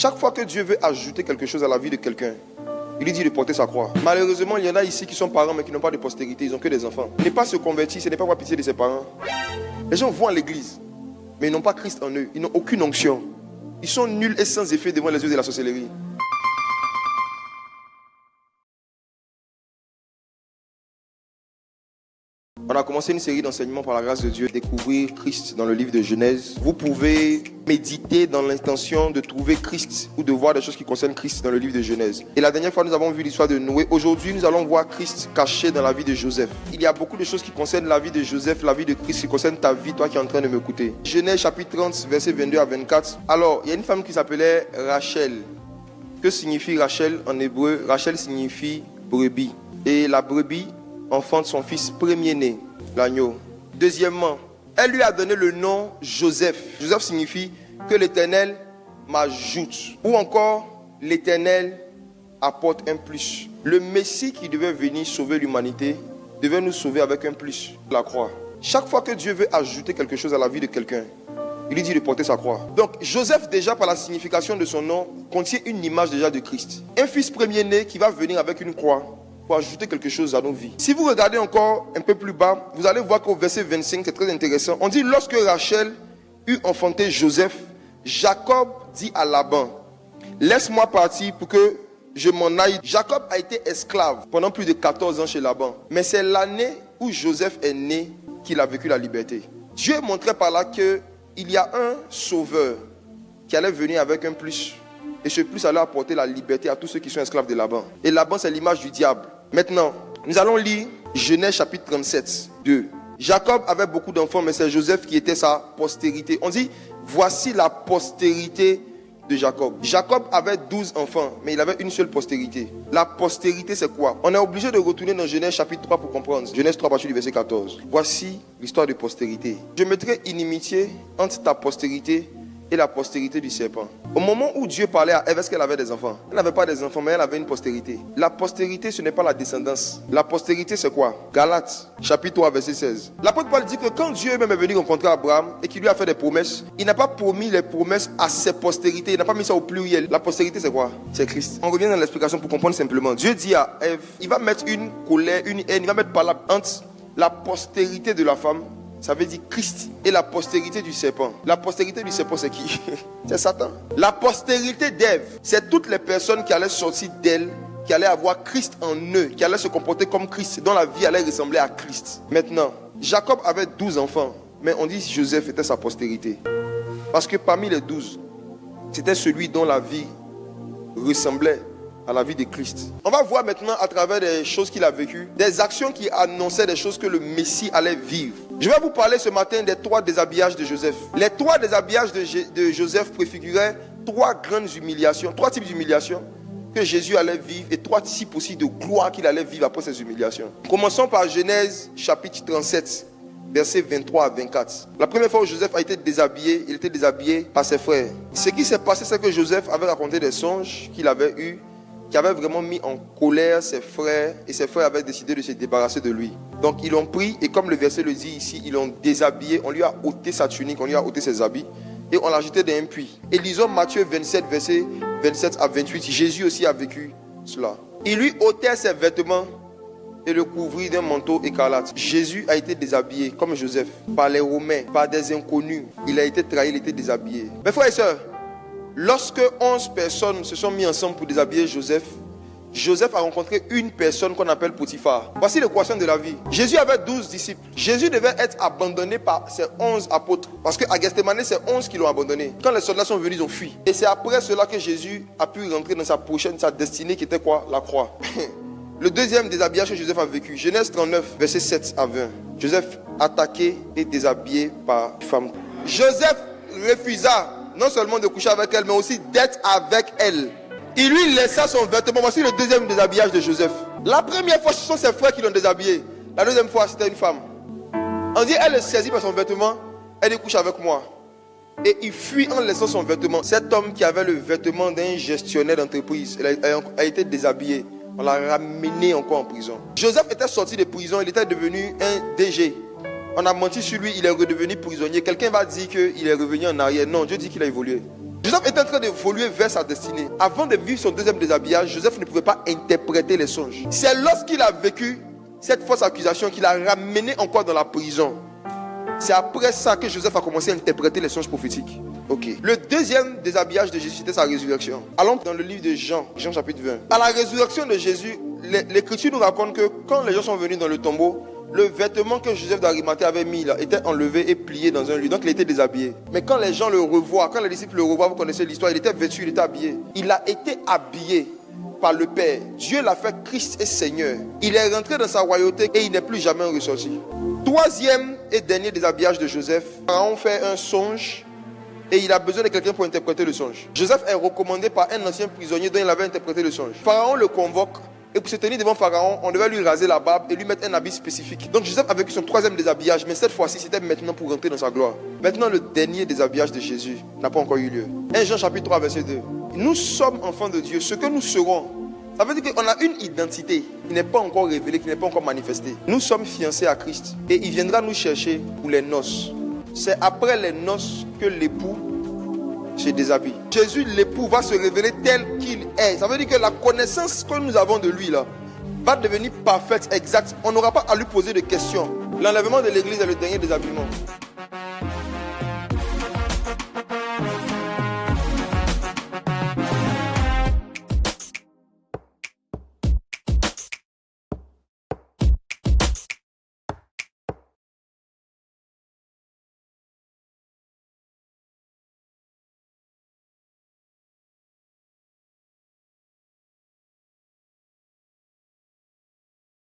Chaque fois que Dieu veut ajouter quelque chose à la vie de quelqu'un, il lui dit de porter sa croix. Malheureusement, il y en a ici qui sont parents mais qui n'ont pas de postérité, ils n'ont que des enfants. Ne pas se convertir, ce n'est pas avoir pitié de ses parents. Les gens vont à l'église, mais ils n'ont pas Christ en eux, ils n'ont aucune onction. Ils sont nuls et sans effet devant les yeux de la sorcellerie. On a commencé une série d'enseignements par la grâce de Dieu, découvrir Christ dans le livre de Genèse. Vous pouvez méditer dans l'intention de trouver Christ ou de voir des choses qui concernent Christ dans le livre de Genèse. Et la dernière fois, nous avons vu l'histoire de Noé. Aujourd'hui, nous allons voir Christ caché dans la vie de Joseph. Il y a beaucoup de choses qui concernent la vie de Joseph, la vie de Christ, qui concernent ta vie, toi qui es en train de m'écouter. Genèse chapitre 30, versets 22 à 24. Alors, il y a une femme qui s'appelait Rachel. Que signifie Rachel en hébreu? Rachel signifie brebis. Et la brebis enfante son fils premier-né, l'agneau. Deuxièmement, elle lui a donné le nom Joseph. Joseph signifie que l'Éternel m'ajoute. Ou encore, l'Éternel apporte un plus. Le Messie qui devait venir sauver l'humanité devait nous sauver avec un plus, la croix. Chaque fois que Dieu veut ajouter quelque chose à la vie de quelqu'un, il lui dit de porter sa croix. Donc Joseph, déjà par la signification de son nom, contient une image déjà de Christ. Un fils premier-né qui va venir avec une croix pour ajouter quelque chose à nos vies. Si vous regardez encore un peu plus bas, vous allez voir qu'au verset 25, c'est très intéressant. On dit, lorsque Rachel eut enfanté Joseph, Jacob dit à Laban, laisse-moi partir pour que je m'en aille. Jacob a été esclave pendant plus de 14 ans chez Laban. Mais c'est l'année où Joseph est né qu'il a vécu la liberté. Dieu montrait par là qu'il y a un sauveur qui allait venir avec un plus. Et ce plus allait apporter la liberté à tous ceux qui sont esclaves de Laban. Et Laban, c'est l'image du diable. Maintenant, nous allons lire Genèse chapitre 37, 2. Jacob avait beaucoup d'enfants, mais c'est Joseph qui était sa postérité. On dit, voici la postérité de Jacob. Jacob avait 12 enfants, mais il avait une seule postérité. La postérité, c'est quoi? On est obligé de retourner dans Genèse chapitre 3 pour comprendre. Genèse 3, à partir du verset 14. Voici l'histoire de postérité. Je mettrai inimitié entre ta postérité et la postérité du serpent. Au moment où Dieu parlait à Ève, est-ce qu'elle avait des enfants? Elle n'avait pas des enfants, mais elle avait une postérité. La postérité, ce n'est pas la descendance. La postérité, c'est quoi? Galates, chapitre 3, verset 16. L'apôtre Paul dit que quand Dieu même est venu rencontrer Abraham et qu'il lui a fait des promesses, il n'a pas promis les promesses à ses postérités. Il n'a pas mis ça au pluriel. La postérité, c'est quoi? C'est Christ. On revient dans l'explication pour comprendre simplement. Dieu dit à Ève, il va mettre une colère, une haine, il va mettre par là entre la postérité de la femme, ça veut dire Christ, et la postérité du serpent. La postérité du serpent, c'est qui? C'est Satan. La postérité d'Ève, c'est toutes les personnes qui allaient sortir d'elle, qui allaient avoir Christ en eux, qui allaient se comporter comme Christ, dont la vie allait ressembler à Christ. Maintenant, Jacob avait 12 enfants, mais on dit que Joseph était sa postérité. Parce que parmi les 12, c'était celui dont la vie ressemblait à la vie de Christ. On va voir maintenant à travers des choses qu'il a vécues, des actions qui annonçaient des choses que le Messie allait vivre. Je vais vous parler ce matin des 3 déshabillages de Joseph. Les 3 déshabillages de Joseph préfiguraient 3 grandes humiliations, 3 types d'humiliations que Jésus allait vivre et 3 types aussi de gloire qu'il allait vivre après ces humiliations. Commençons par Genèse chapitre 37, versets 23 à 24. La première fois où Joseph a été déshabillé, il était déshabillé par ses frères. Ce qui s'est passé, c'est que Joseph avait raconté des songes qu'il avait eus, qui avait vraiment mis en colère ses frères, et ses frères avaient décidé de se débarrasser de lui. Donc ils l'ont pris, et comme le verset le dit ici, ils l'ont déshabillé, on lui a ôté sa tunique, on lui a ôté ses habits, et on l'a jeté dans un puits. Et lisons Matthieu 27, versets 27 à 28, Jésus aussi a vécu cela. Il lui ôtait ses vêtements et le couvrit d'un manteau écarlate. Jésus a été déshabillé, comme Joseph, par les Romains, par des inconnus. Il a été trahi, il a été déshabillé. Mes frères et sœurs, lorsque 11 personnes se sont mis ensemble pour déshabiller Joseph, Joseph a rencontré une personne qu'on appelle Potiphar. Voici l'équation de la vie. Jésus avait 12 disciples. Jésus devait être abandonné par ses 11 apôtres. Parce qu'à Gethsémani, c'est 11 qui l'ont abandonné. Quand les soldats sont venus, ils ont fui. Et c'est après cela que Jésus a pu rentrer dans sa destinée qui était quoi? La croix. Le deuxième déshabillage que Joseph a vécu. Genèse 39, versets 7 à 20. Joseph attaqué et déshabillé par une femme. Joseph refusa non seulement de coucher avec elle, mais aussi d'être avec elle. Il lui laissa son vêtement. Voici le deuxième déshabillage de Joseph. La première fois, ce sont ses frères qui l'ont déshabillé. La deuxième fois, c'était une femme. On dit, elle le saisit par son vêtement, elle couche avec moi. Et il fuit en laissant son vêtement. Cet homme qui avait le vêtement d'un gestionnaire d'entreprise, il a été déshabillé. On l'a ramené encore en prison. Joseph était sorti de prison, il était devenu un DG. On a menti sur lui, il est redevenu prisonnier. Quelqu'un va dire qu'il est revenu en arrière. Non, Dieu dit qu'il a évolué. Joseph était en train d'évoluer vers sa destinée. Avant de vivre son deuxième déshabillage, Joseph ne pouvait pas interpréter les songes. C'est lorsqu'il a vécu cette fausse accusation qu'il a ramené encore dans la prison. C'est après ça que Joseph a commencé à interpréter les songes prophétiques. Ok. Le deuxième déshabillage de Jésus, c'était sa résurrection. Allons dans le livre de Jean, Jean chapitre 20. À la résurrection de Jésus, l'Écriture nous raconte que quand les gens sont venus dans le tombeau, le vêtement que Joseph d'Arimathée avait mis là était enlevé et plié dans un lieu. Donc il était déshabillé. Mais quand les gens le revoient, quand les disciples le revoient, vous connaissez l'histoire, il était vêtu, il était habillé. Il a été habillé par le Père. Dieu l'a fait Christ et Seigneur. Il est rentré dans sa royauté et il n'est plus jamais ressorti. Troisième et dernier déshabillage de Joseph. Pharaon fait un songe et il a besoin de quelqu'un pour interpréter le songe. Joseph est recommandé par un ancien prisonnier dont il avait interprété le songe. Pharaon le convoque. Et pour se tenir devant Pharaon, on devait lui raser la barbe et lui mettre un habit spécifique. Donc Joseph a vécu son troisième déshabillage, mais cette fois-ci, c'était maintenant pour rentrer dans sa gloire. Maintenant, le dernier déshabillage de Jésus n'a pas encore eu lieu. 1 Jean chapitre 3, verset 2. Nous sommes enfants de Dieu, ce que nous serons. Ça veut dire qu'on a une identité qui n'est pas encore révélée, qui n'est pas encore manifestée. Nous sommes fiancés à Christ et il viendra nous chercher pour les noces. C'est après les noces que l'époux se déshabille. Jésus, l'époux, va se révéler tel qu'il est. Ça veut dire que la connaissance que nous avons de lui là va devenir parfaite, exacte. On n'aura pas à lui poser de questions. L'enlèvement de l'église est le dernier déshabillement.